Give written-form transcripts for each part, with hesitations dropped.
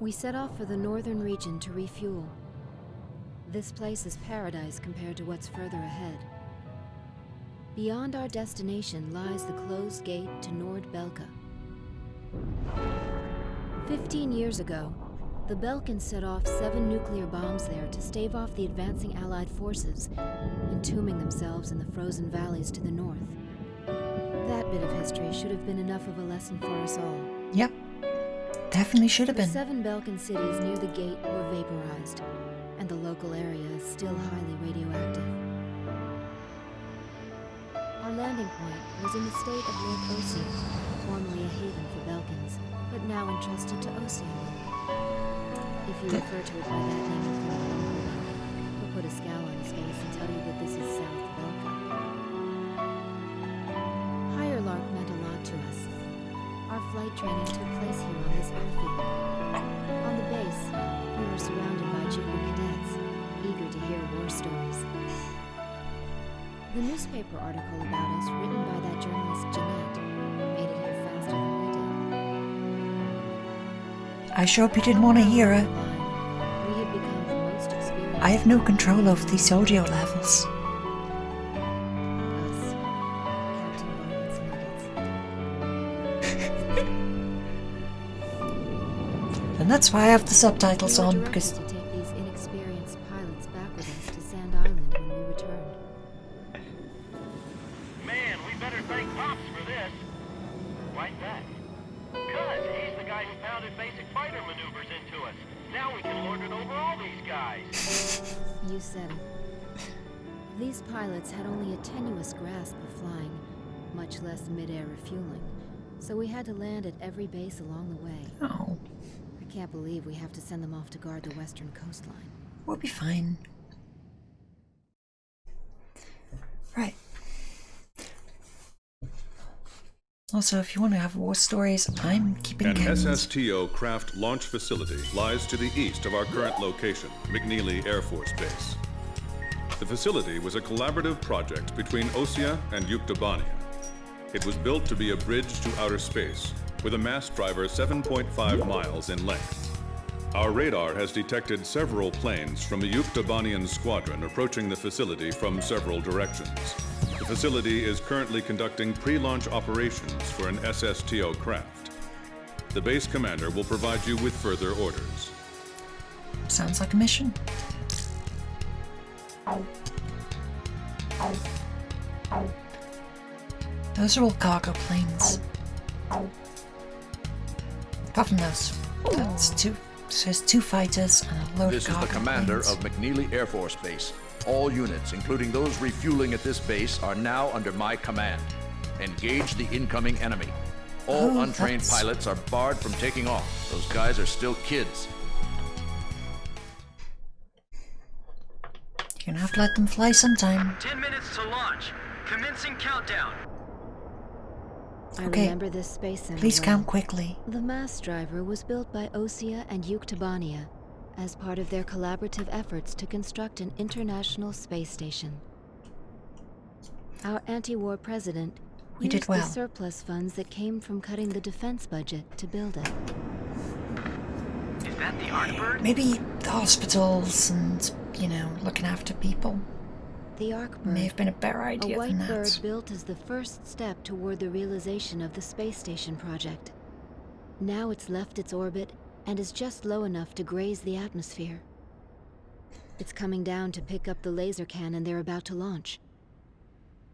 We set off for the northern region to refuel. This place is paradise compared to what's further ahead. Beyond our destination lies the closed gate to Belkan. 15 years ago, the Belkan set off 7 nuclear bombs there to stave off the advancing Allied forces, entombing themselves in the frozen valleys to the north. That bit of history should have been enough of a lesson for us all. Yep. Definitely should have been. The 7 Belkan cities near the gate were vaporized, and the local area is still highly radioactive. Our landing point was in the state of Lake Ocean, formerly a haven for Belkans, but now entrusted to Ocean. If you refer to it by that name in front of him, he'll put a scowl on his face and tell you that this is South Belkan. Higher Lark meant a lot to us. Our flight training took place here on this airfield. On the base, we were surrounded by junior cadets, eager to hear war stories. The newspaper article about us, written by that journalist Jeanette, made it here faster than we did. I sure hope you didn't want to hear it. We had become the most experienced. I have no control over these audio levels. Us, Captain Barnett's nuggets. And that's why I have the subtitles We were on, directed because to take these inexperienced pilots back with us to Sand Island when we returned. Man, we better thank Pops for this. Why that? Cuz he's the guy who pounded basic fighter maneuvers into us. Now we can lord it over all these guys. You said it. These pilots had only a tenuous grasp of flying, much less mid-air refueling, so we had to land at every base along the way. oh, I can't believe we have to send them off to guard the western coastline. we'll be fine. Right. Also, if you want to have war stories, I'm keeping An count. SSTO craft launch facility lies to the east of our current location, McNeely Air Force Base. The facility was a collaborative project between OSIA and Yuktobania. It was built to be a bridge to outer space, with a mass driver 7.5 miles in length. Our radar has detected several planes from the Yuktobanian squadron approaching the facility from several directions. The facility is currently conducting pre-launch operations for an SSTO craft. The base commander will provide you with further orders. Sounds like a mission. Those are all cargo planes. Apart from those, that's two. So there's 2 fighters and a load This of is cargo the commander planes. of McNeely Air Force Base. All units, including those refueling at this base, are now under my command. Engage the incoming enemy. All Oh, untrained that's- pilots are barred from taking off. Those guys are still kids. You're gonna have to let them fly sometime. 10 minutes to launch. Commencing countdown. I Okay. remember this space center Please well. count quickly. The mass driver was built by OSIA and Yuktobania as part of their collaborative efforts to construct an international space station. Our anti-war president We used did well. the surplus funds that came from cutting the defense budget to build it. Is that the Artbird? Maybe the hospitals and, you know, looking after people The Arcbird, may have been a better a idea white than bird that. built as the first step toward the realization of the space station project. Now it's left its orbit and is just low enough to graze the atmosphere. It's coming down to pick up the laser cannon they're about to launch.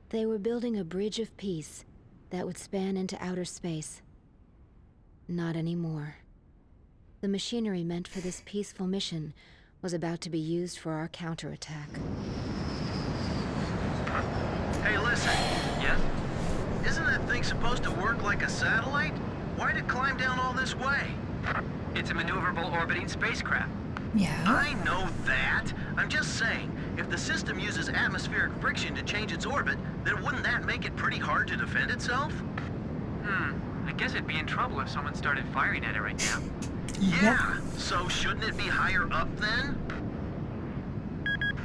They were building a bridge of peace that would span into outer space. Not anymore. The machinery meant for this peaceful mission was about to be used for our counterattack. Hey, listen. Yes? Isn't that thing supposed to work like a satellite? Why'd it climb down all this way? It's a maneuverable orbiting spacecraft. Yeah. I know that. I'm just saying, if the system uses atmospheric friction to change its orbit, then wouldn't that make it pretty hard to defend itself? I guess it'd be in trouble if someone started firing at it right now. Yeah. So shouldn't it be higher up then?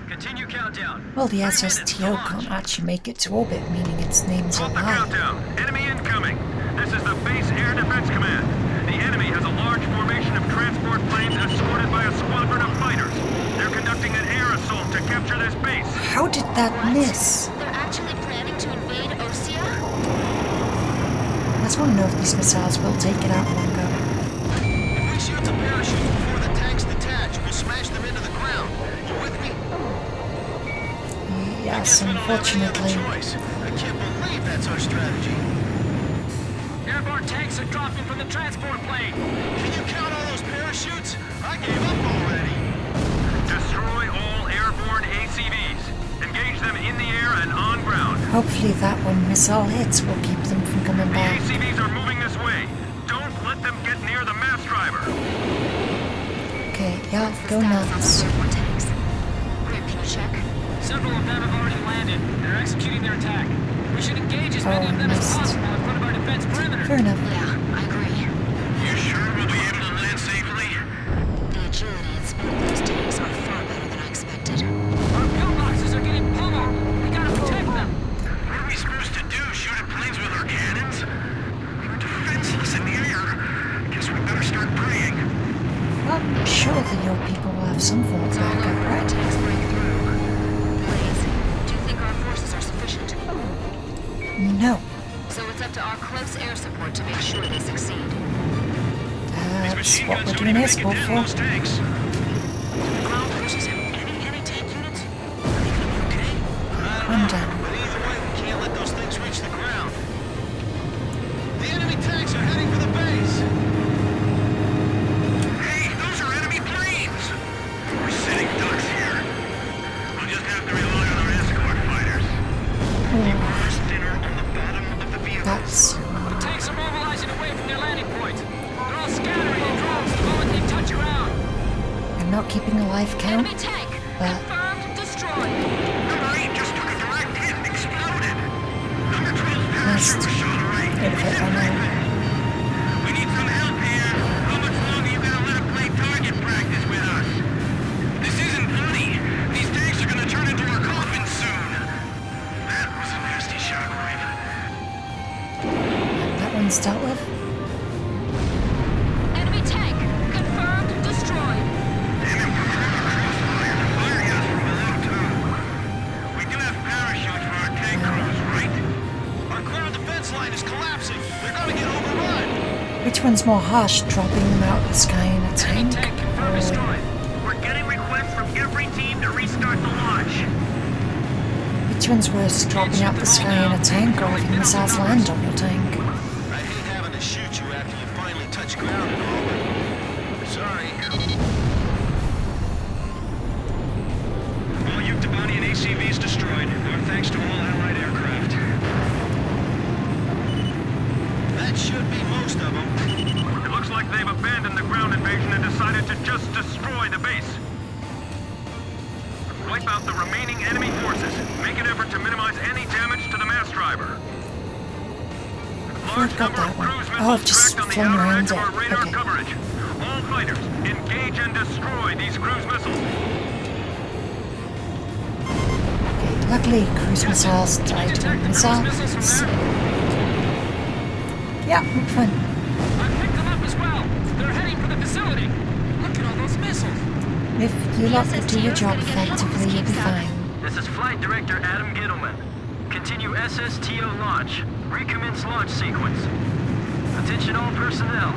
Continue countdown. Well, the 3 minutes to SSTO launch. can't actually make it to orbit, meaning its name's a Halt the lie. countdown. Enemy incoming. This is the Base Air Defense Command. The enemy has a large formation of transport planes miss? They're actually planning to invade Osea? I just want to know if these missiles will take it out longer. If we shoot the parachute before the tanks detach, we'll smash them into the ground. You with me? Yes, unfortunately. I can't believe that's our strategy. Airborne tanks are dropping from the transport plane. Can you count all those parachutes? I gave up already. Destroy all airborne ACVs. Engage them in the air and on ground. Hopefully that one missile hits will keep them from coming The back. ACVs are moving this way. Don't let them get near the mass driver. Okay, yeah, go nuts. Airborne tanks. Grim, can you check? Several of them have already landed. They're executing their attack. We should engage as many of them as missed. possible in front of our defense perimeter. Fair enough. Yeah, I agree. You sure we'll be able to land safely? The agility and speed of those tanks are far better than I expected. Our pillboxes are getting pummeled. We gotta protect them. What are we supposed to do? Shoot at planes with our cannons? We're defenseless in the air. Guess we better start praying. I'm sure that your people will have some form of It's all over backup, when right? the tanks break through. Blaze, do you think our forces are sufficient? No. So it's up to our close air support to make sure they succeed. That's what we're doing air support for. Tanks. Ground forces have any tank units? Are they gonna be okay? I'm done. But either way, we can't let those things reach the ground. The enemy tanks are heading for the base. Hey, those are enemy planes! We're sitting ducks here. We'll just have to rely on our escort fighters. Keep ours thinner on the bottom of the vehicle. That's... The tanks are mobilizing away from their landing points. They're all scattering in droves the moment they touch ground. I'm not keeping a life count, Enemy tank! but Confirmed destroyed! Number 8 just took a direct hit and exploded. Number 12's missed. parachute was shot away. Bit of it, I know. We need some help here. How much longer you gonna let them play target practice with us? This isn't funny. These tanks are gonna turn into our coffins soon. That was a nasty shockwave. that one's dealt with. Enemy tank! Confirmed destroyed! Damn it, we're under crossfire. They're firing at us from below, too. We do have parachutes for our tank crews, right? Our ground defense line is collapsing. They're gonna get overrun. Which one's more harsh, dropping them out of the sky in a Enemy tank? tank confirmed Or destroyed. We're getting requests from every team to restart the launch. which one's worse, dropping out of the sky in a tank or having missiles land on your tank? I hate having to shoot you after you finally touch ground and all, but sorry. All Yuktobanian ACVs destroyed. Our thanks to all Allied aircraft. That should be most of them. It looks like they've abandoned the ground invasion and decided to just destroy the base. Wipe out the remaining enemy forces. Make an effort to minimize any damage to the mass driver. I've got that one. Oh, I've just flown around it. Okay. Coverage. All fighters, engage and destroy these cruise missiles. Okay, luckily cruise missiles died to Detect the cruise missiles. missiles from So, there. yeah, we're fine. I picked them up as well. They're heading for the facility. Look at all those missiles. If you lot could do your job effectively, you'll be fine. This is Flight Director Adam Gittleman. Continue SSTO launch. Recommence launch sequence. Attention all personnel.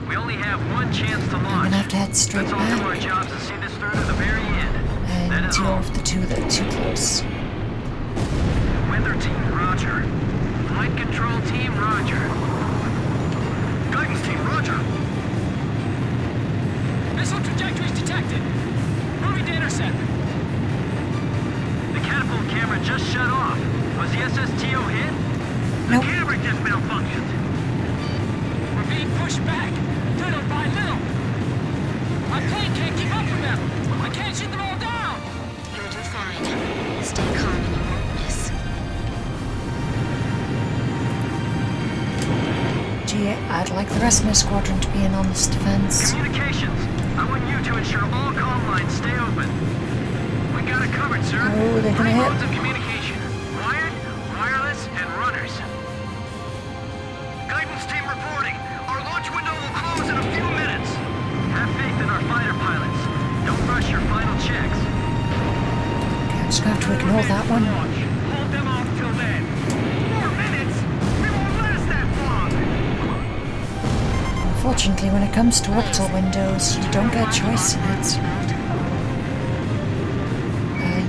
We only have one chance to I'm launch. gonna have to head straight Let's all do our back. jobs and see this through to the very end. That And is deal all. with the two that are too close. Weather team, roger. Flight control team, roger. Guidance team, roger. Missile trajectories detected. Moving to intercept. The catapult camera just shut off. Was the SSTO hit? Nope. The camera just malfunctioned. We're being pushed back, little by little. My plane can't keep up with them. I can't shoot them all down. You'll do fine. Stay calm and you won't miss. Gee, I'd like the rest of my squadron to be in on this defense. Communications. I want you to ensure all comm lines stay open. We got it covered, sir. Oh, they're gonna 3 hit. modes of communication. Wired, wireless, and runners. Guidance team reporting. Our launch window will close in a few minutes. Have faith in our fighter pilots. Don't rush your final checks. Okay. Just gonna have to ignore that one. Hold them off till then. 4 minutes? We won't last that long. Unfortunately, when it comes to orbital windows, you don't get a choice in it.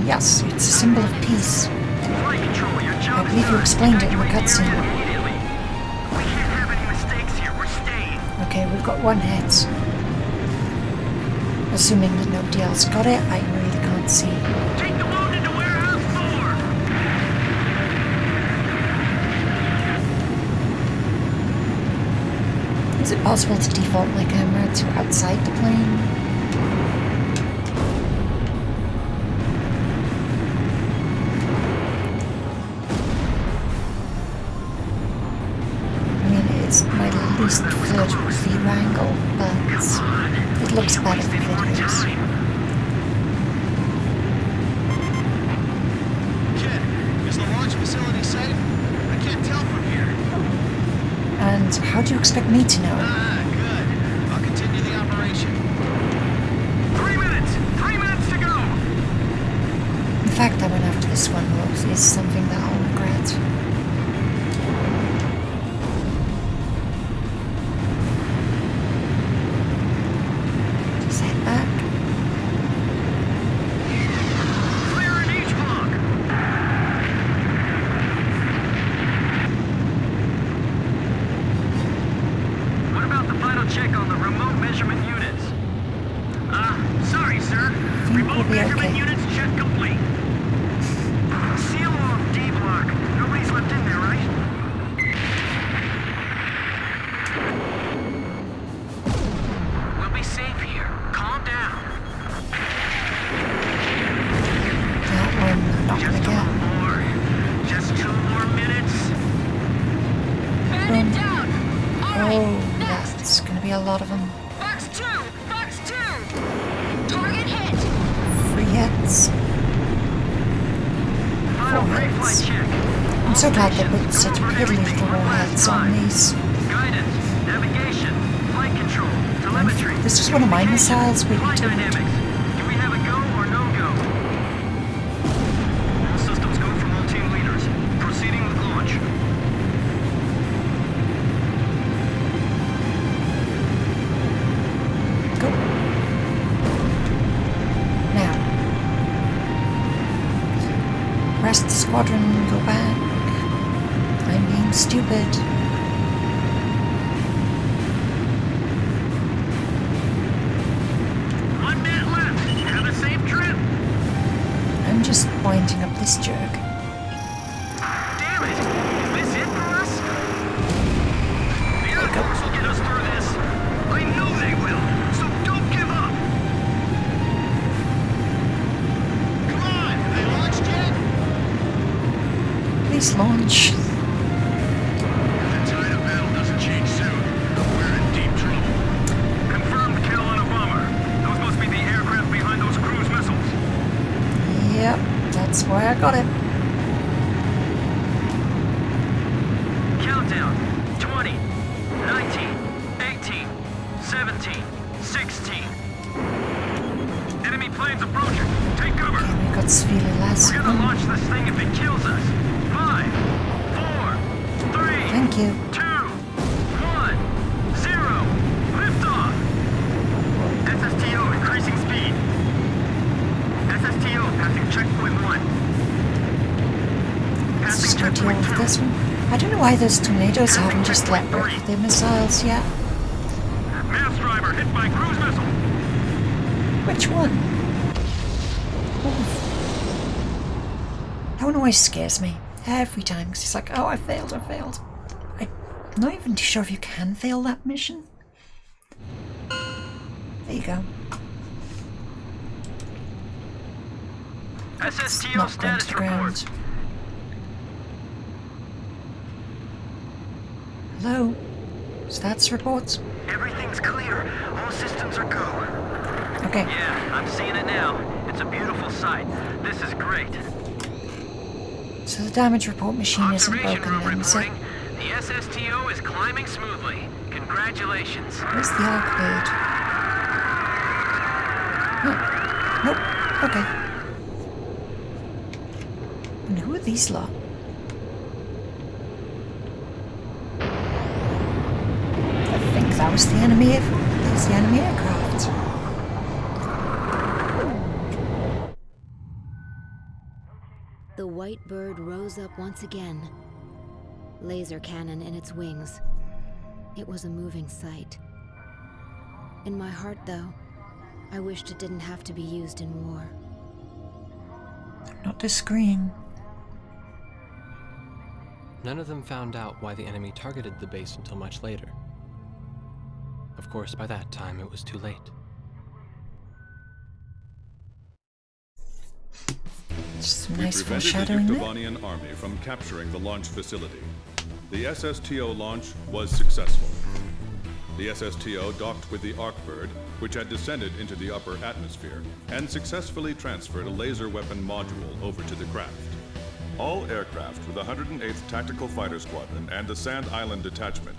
Yes, it's a symbol of peace. Flight control, your job I believe you explained it in the cutscene. immediately. We can't have any mistakes here. We're staying. Okay, we've got one hit. Assuming that nobody else got it, I really can't see. Take the wounded to warehouse 4. Is it possible to default my camera to outside the plane? I mean, it's my least preferred view angle, but it looks better for videos. Kid, is the launch facility safe? I can't tell from here. And how do you expect me to know? Good. I'll continue the operation. 3 minutes! 3 minutes to go! The fact that I went after this one is something that I'll regret. Just head back. Clear in each block! What about the final check on the remote measurement units? Sorry, sir. We'll Remote be measurement okay. units check complete. Seal off D block. Nobody's left in there, right? We'll be safe here. Calm down. That one I'm not Just gonna a little more. Just 2 more minutes. Bandit down! Alright, Oh, next! that's gonna be a lot of them. Box 2! Box 2! Target hit! 3 hits. Final 4 pre-flight hits. check. I'm so glad they put such piddly little warheads on these. Guidance, navigation, flight control, telemetry. This was one of my missiles we Flight took. dynamics. Do we have a go or no go? All systems go from all team leaders. Proceeding with launch. Go. Now. Rest the squadron, go back. I'm being stupid. One minute left. Have a safe trip. I'm just winding up this jerk. Damn it! Is this it for us? The Air Force will get us through this. I know they will. So don't give up. Come on, have they launched yet? Please launch. If the tide of battle doesn't change soon, we're in deep trouble. Confirmed kill on a bomber. Those must be the aircraft behind those cruise missiles. Yep, that's why I got it. Countdown. 20, 19, 18, 17, 16. Enemy planes approaching. Take cover. We got severely less. We're gonna launch this thing if it kills us. 5, 4, 3, Thank you. 2, 1, 0. Liftoff. SSTO increasing speed. SSTO passing checkpoint 1. Let's Passing just go deal checkpoint with 2. this one. I don't know why those tornadoes haven't just let rip their missiles yet. Mass driver hit by cruise missile. Which one? Oof. That one always scares me. Every time. Because it's like, oh, I failed. I'm not even too sure if you can fail that mission. There you go. SSTO Not going to status the report. ground. Hello? Stats reports? Everything's clear. All systems are go. Okay. Yeah, I'm seeing it now. It's a beautiful sight. This is great. So the damage report machine isn't Observation broken room then, is it? reporting. The SSTO is climbing smoothly. Congratulations. Where's the Arcbird? Huh. Nope. Okay. And who are these lot? I think that was the enemy aircraft. The white bird rose up once again. Laser cannon in its wings. It was a moving sight. In my heart, though, I wished it didn't have to be used in war. Not disagreeing. None of them found out why the enemy targeted the base until much later. Of course, by that time, it was too late. Just some We nice prevented the foreshadowing there. Yuktobanian army from capturing the launch facility. The SSTO launch was successful. The SSTO docked with the Arcbird, which had descended into the upper atmosphere, and successfully transferred a laser weapon module over to the craft. All aircraft with the 108th Tactical Fighter Squadron and the Sand Island Detachment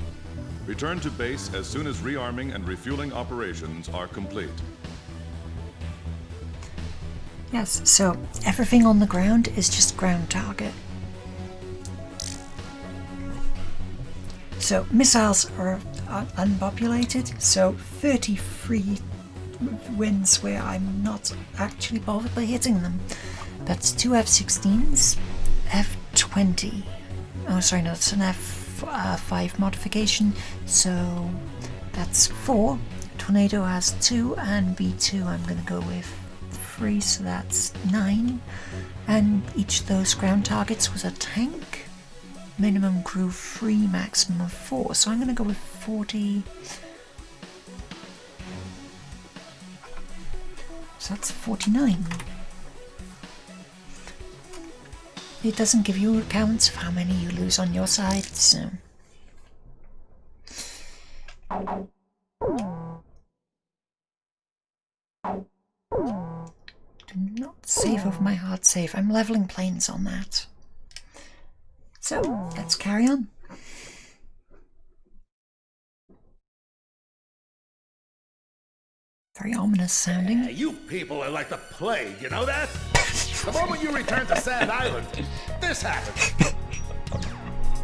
return to base as soon as rearming and refueling operations are complete. Yes, so everything on the ground is just ground target. So missiles are unpopulated, so 33 wins where I'm not actually bothered by hitting them. That's 2 F-16s, F-20. Oh, sorry, no, it's an F5 modification, so that's 4. Tornado has 2, and B2 I'm going to go with 3, so that's 9. And each of those ground targets was a tank. Minimum crew 3, maximum of 4. So I'm going to go with 40. So that's 49. It doesn't give you accounts of how many you lose on your side, so... Do not save over my hard save. I'm leveling planes on that. So, let's carry on. Very ominous sounding. Yeah, you people are like the plague, you know that? The moment you return to Sand Island, this happens.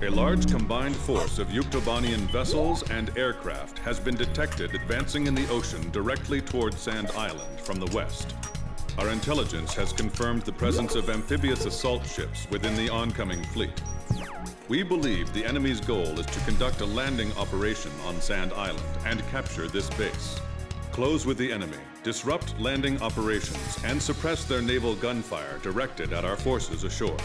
A large combined force of Yuktobanian vessels and aircraft has been detected advancing in the ocean directly toward Sand Island from the west. Our intelligence has confirmed the presence of amphibious assault ships within the oncoming fleet. We believe the enemy's goal is to conduct a landing operation on Sand Island and capture this base. Close with the enemy, disrupt landing operations, and suppress their naval gunfire directed at our forces ashore.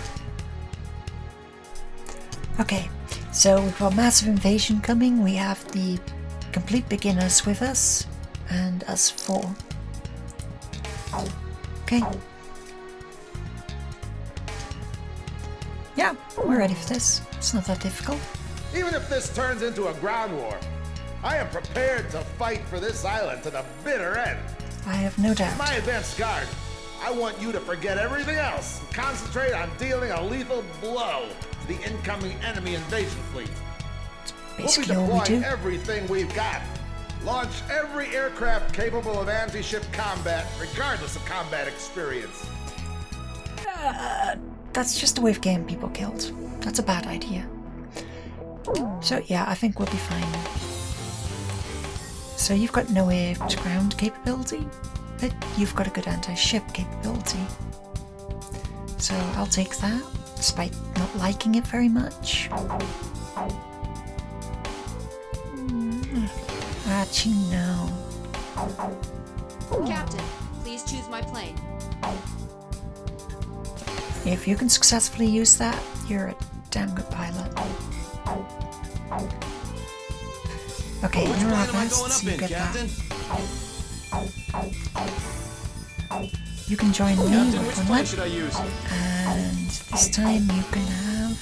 Okay, so we've got massive invasion coming. We have the complete beginners with us, and us 4. Okay. Yeah, we're ready for this. It's not that difficult. Even if this turns into a ground war, I am prepared to fight for this island to the bitter end. I have no doubt. My advanced guard, I want you to forget everything else and concentrate on dealing a lethal blow to the incoming enemy invasion fleet. Basically We'll be all we deploying do. everything we've got. Launch every aircraft capable of anti-ship combat, regardless of combat experience. That's just a way of getting people killed. That's a bad idea. So yeah, I think we'll be fine. So you've got no air-to-ground capability, but you've got a good anti-ship capability. So I'll take that, despite not liking it very much. Actually, no. Captain, please choose my plane. If you can successfully use that, you're a damn good pilot. Okay, you're our best, so you get that. You can join me with one left, and this time you can have...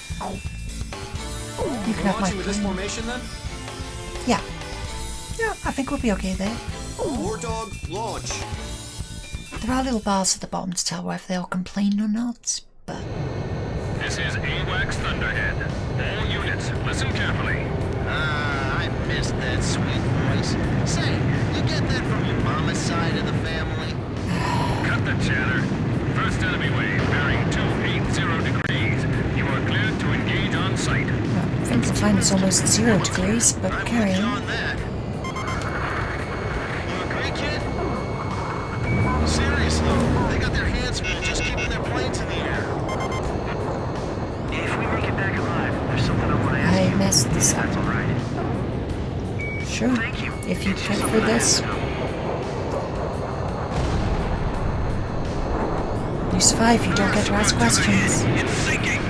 You can have my Launching with this plane. formation then? Yeah. Yeah, I think we'll be okay there. War Dog, launch. There are little bars at the bottom to tell whether they'll complain or not, but... This is AWACS Thunderhead. All units, listen carefully. I missed that sweet voice. Say, you get that from your mama's side of the family? Cut the chatter. First enemy wave bearing 280 degrees it's almost 0 degrees, but carry on. On that. You agree, kid? Seriously, they got their hands full just keeping their planes in the air. If we make it back alive, there's something I want to ask I you. messed this up. That's all right. Sure, Thank you. if you It's care just for something I this. have to know. You survive, you don't get to ask questions. It's sinking.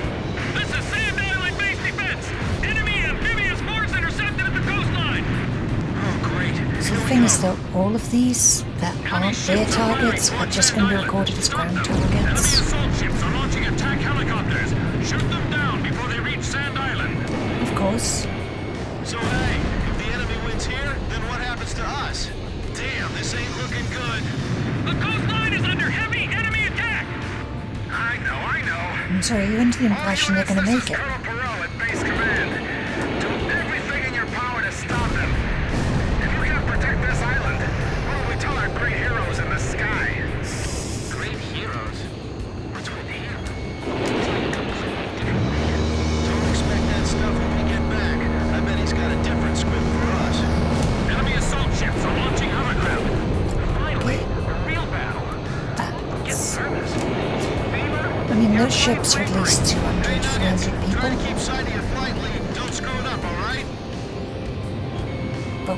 This is Sand Island base defense. Enemy amphibious force intercepted at the coastline. Oh, great. So the thing is though, all of these that aren't their targets are just going to be recorded as ground Enemy targets. assault ships are launching attack helicopters. Shoot them down before they reach Sand Island. Of course. So, hey, if the enemy wins here, then what happens to us? Damn, this ain't looking good. The coastline is under heavy enemy attack. I know. I'm sorry, you're under the impression they're going to make it. Colonel Perot at base command. Do everything in your power to stop them. If you can't protect this island, what will we tell our great heroes in the sky? Great heroes? What's with him? He's like a completely different man. Don't expect that stuff when we get back. I bet he's got a different script for us. Enemy assault ships are launching hovercraft. Finally, a real battle. Get That's... nervous. I mean, those ships are at least 200, Hey, 300 Nuggets, try people. to keep sight of your flight lead. Don't screw it up, all right? Oh,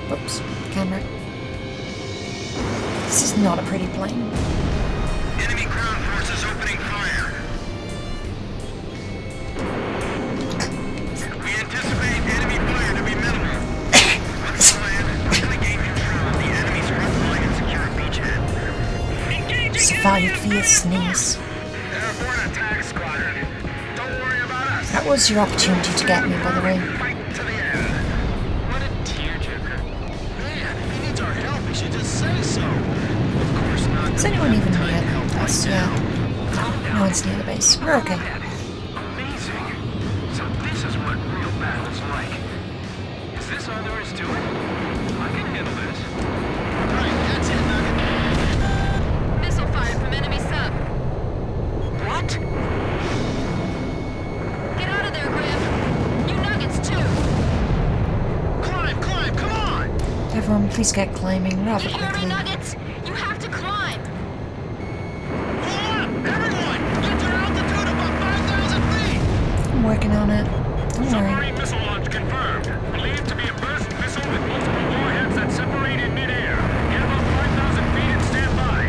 whoops, camera. This is not a pretty plane. Enemy ground forces opening fire. We anticipate enemy fire to be minimal. Let's plan. Quickly gain control of the enemy's front line and secure a beachhead. Engaging Survived via sneeze. airborne attack squadron. Don't worry about us. That was your opportunity to get me, by the way. Fight to the end. What a tearjerker. Man, if he needs our help, he should just say so. Of course not. Is anyone even Time to near help us? right Yeah. now. No one's near the base. We're okay. Amazing. So this is what real battle's like. Is this all there is to it? I can handle this. Right, that's it, Nugget. Missile fire from enemy sub. What? Get out of there, Grim. You Nuggets too. Climb, come on! Everyone, please get climbing rather You hear me, quickly. Nuggets? You have to climb. Hold up! Everyone! Get to altitude above 5,000 feet! I'm working on it. Don't worry. Submarine missile launch confirmed. Believed to be a burst missile with multiple warheads that separate in midair. Get about 5,000 feet and stand by.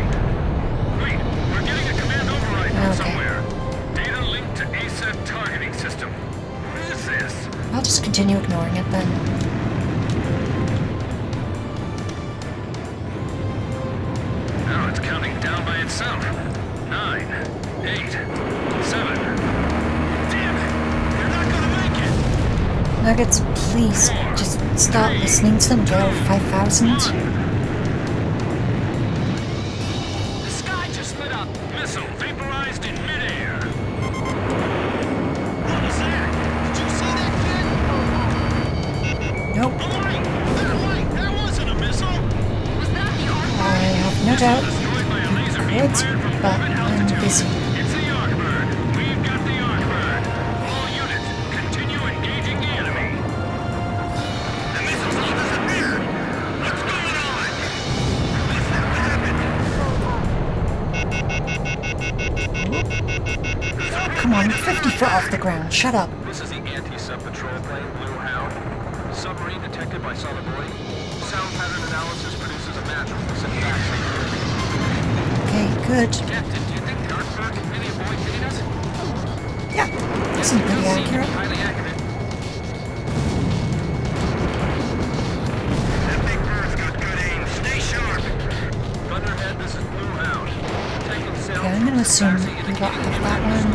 Wait, we're getting a command override from Okay. somewhere. Data linked to ASAT targeting system. What is this? I'll just continue ignoring it then. Now it's counting down by itself. 9, 8, 7. Damn it! They're not gonna make it! Nuggets, please, just start listening to them go 5,000. The sky just lit up. Missile vaporized in midair. What was that? Did you see that, kid? Nope. Oh, wait! That wasn't a missile! Was that the arc? I have no doubt Destroyed by a laser beam could, fired from but orbit I'm altitude. busy. It's the Arcbird. We've got the Arcbird. All units, continue engaging the enemy. The missiles all disappeared. What's going on? What's happened? Come on, 50 foot off the ground. Shut up. This is the anti-sub patrol plane Blue Hound. Submarine detected by solid body. Sound pattern analysis produces a match with Pacific accent. Okay, good. Captain, do you think the Arcbird can really avoid hitting us? Yeah, that seems pretty Seems accurate. highly accurate. That big bird's got good aim. Stay sharp. Thunderhead, this is Blue Hound. Taking sail. Okay, I'm gonna assume we got off that one,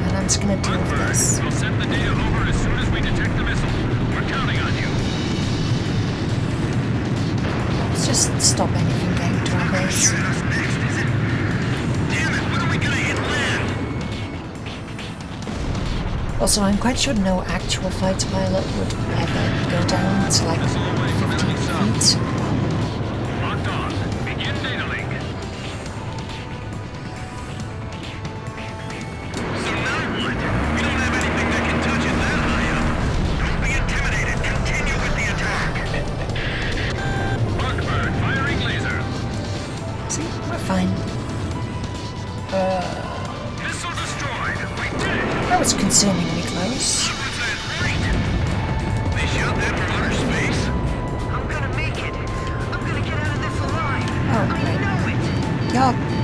and I'm just gonna deal with this. We'll send the data over as soon as we detect the missile. We're counting on you. Let's just stop anything getting to our base. Shooting us next, is it? Damn it, when are we gonna hit land? Also, I'm quite sure no actual fighter pilot would ever go down to like 15 feet. Locked on. Begin data link. So now what? We don't have anything that can touch it that high up. Don't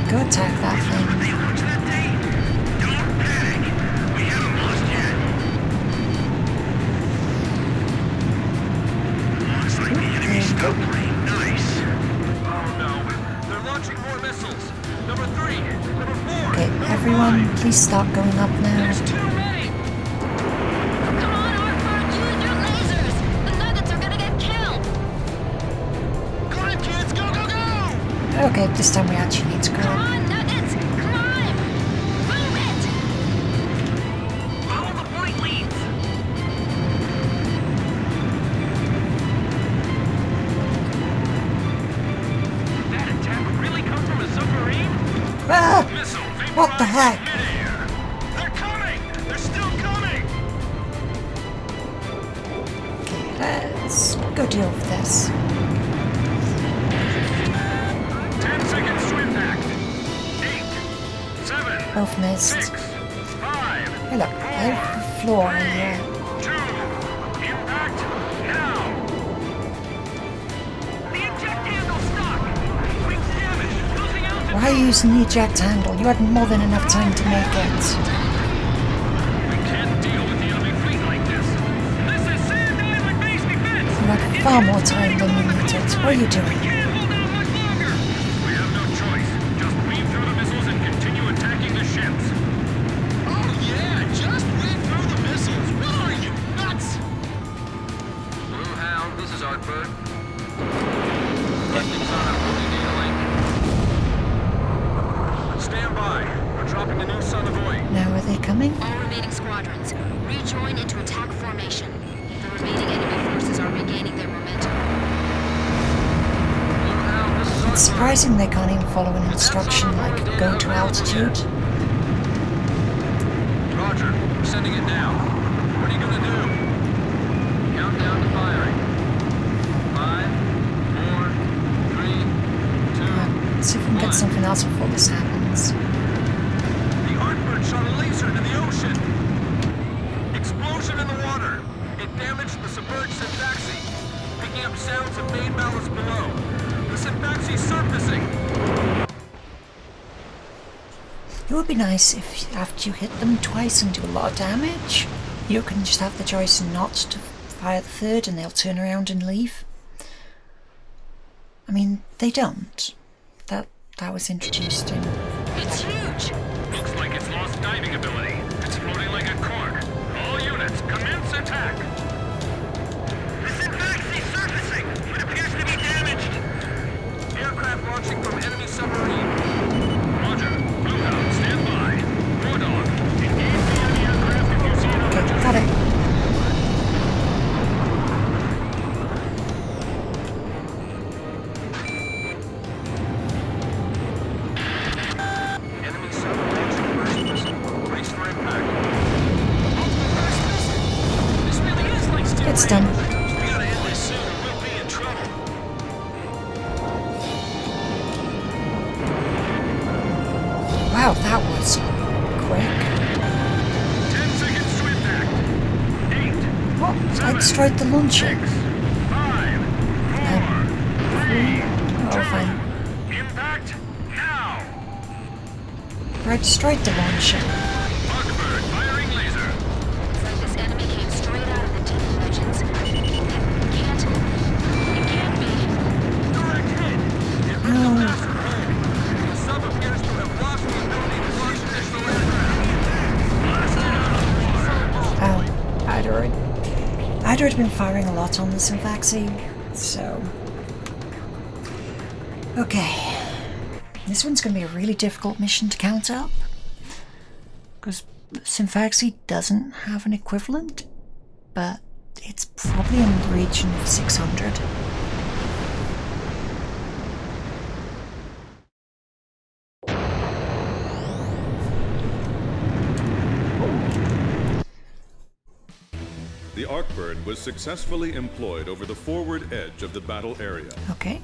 Go attack that thing. They launched that thing? Don't panic. We haven't lost yet. Looks like the enemy scout plane. Nice. Oh no. They're launching more missiles. Number 3, number 4. Okay, everyone, please start going up now. There's too many! Come on, Hartford, use your lasers! The Nuggets are gonna get killed! Climb, kids! Go, go, go! Okay, this time we actually need to Come go. on, Nuggets! Climb! Move it! Follow the point leads. That attack really come from a submarine? Ah! Missile What the heck? midair. They're coming! They're still coming! Let's go deal with this. 10 seconds to impact. 8, 7, Both missed. 6, 5, Hey look, I have the floor here. 2, impact now. The eject handle's stuck. Wings damaged. Losing altitude. Why are you using the eject handle? You had more than enough time to make it. We can't deal with the enemy fleet like this. This is Sand Island base defense. You had far more time than you needed. What are you doing? Can't hold out much longer. We have no choice. Just weave through the missiles and continue attacking the ships. Oh yeah, just weave through the missiles. What are you, nuts? Blue Hound, this is Hartford. Questions on our movie data link? Stand by. We're dropping the new Son of Oi. Now are they coming? All remaining squadrons, rejoin into attack formation. The remaining enemy forces are regaining their momentum. Blue Hound, this is It's Hartford. surprising they can't even follow an instruction like go to altitude. Roger. We're sending it now. What are you gonna do? Countdown to firing. 5, 4, 3, 2. Let's see if we can get something else before this happens. The Artbird shot a laser into the ocean. Explosion in the water. It damaged the submerged Syntaxi, picking up sounds of main ballast below. The Syntaxi's surfacing. It would be nice if after you hit them twice and do a lot of damage, you can just have the choice not to fire the third and they'll turn around and leave. I mean, they don't. That was introduced in... It's huge! Looks like it's lost diving ability. It's floating like a cork. All units, commence attack. The Syntaxi surfacing. It appears to be damaged. Aircraft launching from enemy submarine. Roger. Blue Hound, stand by. War Dog, engage the enemy aircraft if you see an Okay, opportunity. got it. Enemy sub launching burst missile. Brace for impact. This really is like steel It's rain. done. We gotta end this soon or we'll be in trouble. Wow, that was quick. 10 seconds to impact. 8, What? I destroyed the launcher. 6, 5, 4, 3, Oh, fine. impact now. I destroyed the launcher. Artbird firing laser. It's like this enemy came straight out of the Deep Legends. It can't be. Direct hit. It ripped No. the master hole. The sub appears to have lost the ability to launch additional aircraft. Oh, I'd already been firing a lot on the Syntaxi, so... Okay. This one's going to be a really difficult mission to count up. Because Syntaxi doesn't have an equivalent, but it's probably in the region of 600. The Artbird was successfully employed over the forward edge of the battle area. Okay.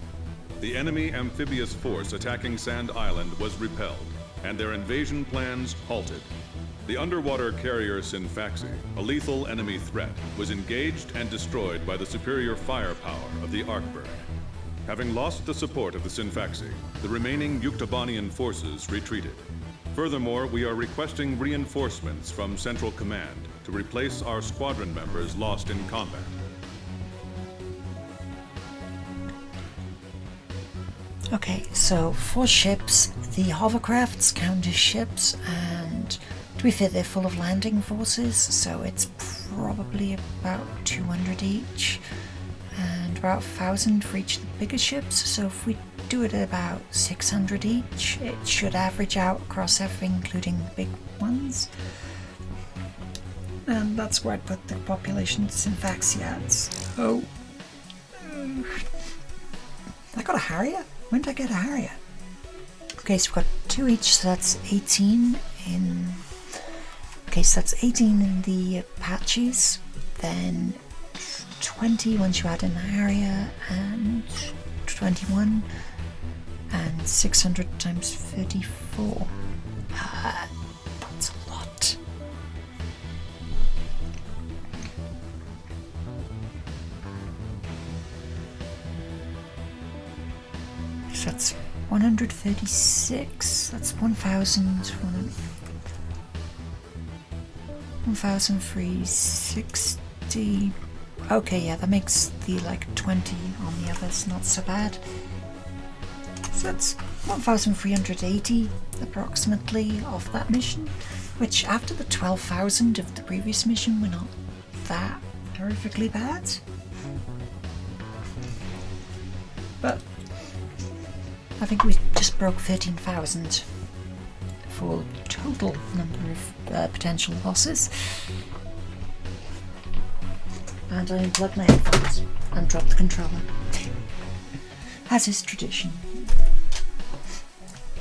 The enemy amphibious force attacking Sand Island was repelled, and their invasion plans halted. The underwater carrier Synfaxi, a lethal enemy threat, was engaged and destroyed by the superior firepower of the Artbird. Having lost the support of the Synfaxi, the remaining Yuktobanian forces retreated. Furthermore, we are requesting reinforcements from Central Command to replace our squadron members lost in combat. Okay, so 4 ships, the hovercrafts count as ships, and to be fair, they're full of landing forces, so it's probably about 200 each, and about 1,000 for each of the bigger ships, so if we do it at about 600 each, it should average out across everything, including the big ones. And that's where I'd put the population Synfaxi at. So... I got a Harrier? When did I get a Harrier? Okay, so we've got 2 each, so that's 18 in... Okay, so that's 18 in the Apaches, then 20 once you add in the Harrier, and 21, and 600 times 34. That's a lot. So that's 136, that's 1,360. Okay, yeah, that makes the like 20 on the others not so bad. So that's 1,380 approximately of that mission, which after the 12,000 of the previous mission were not that horrifically bad. But I think we just broke 13,000 for total number of potential losses. And I unplugged my headphones and dropped the controller, as is tradition.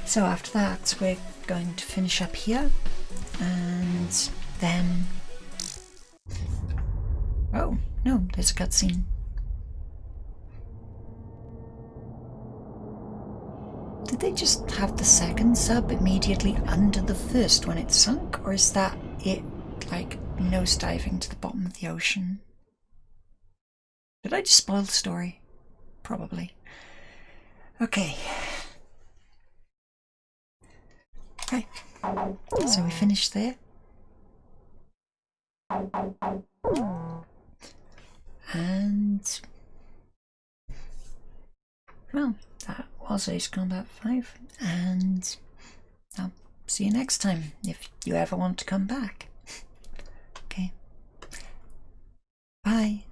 So after that we're going to finish up here, and then... Oh, no, there's a cutscene. Did they just have the second sub immediately under the first when it sunk, or is that it, like, nosediving to the bottom of the ocean? Did I just spoil the story? Probably. Okay. Okay. So we finished there. And... well, that was Ace Combat 5, and I'll see you next time if you ever want to come back. Okay. Bye.